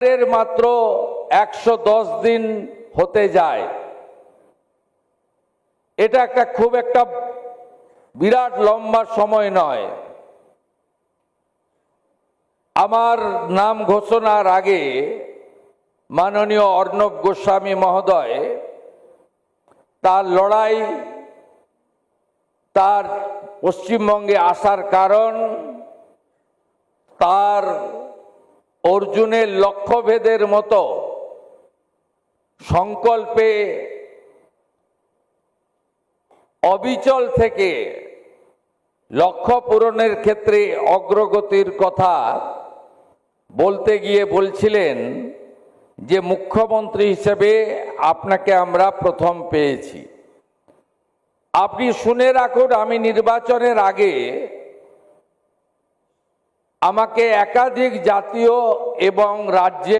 এর মাত্র 110 দিন হতে যায়। এটা খুব একটা বিরাট লম্বা সময় নয়। আমার নাম ঘোষণার আগে মাননীয় অর্ণব গোস্বামী মহোদয় তার লড়াই, তার পশ্চিমবঙ্গে আসার কারণ, তার অর্জুনের লক্ষ্যভেদের মতো সংকল্পে অবিচল থেকে লক্ষ্য পূরণের ক্ষেত্রে অগ্রগতির কথা বলতে গিয়ে বলছিলেন যে মুখ্যমন্ত্রী হিসেবে আপনাকে আমরা প্রথম পেয়েছি। আপনি শুনে রাখুন, আমি নির্বাচনের আগে আমাকে একাধিক জাতীয় এবং রাজ্যে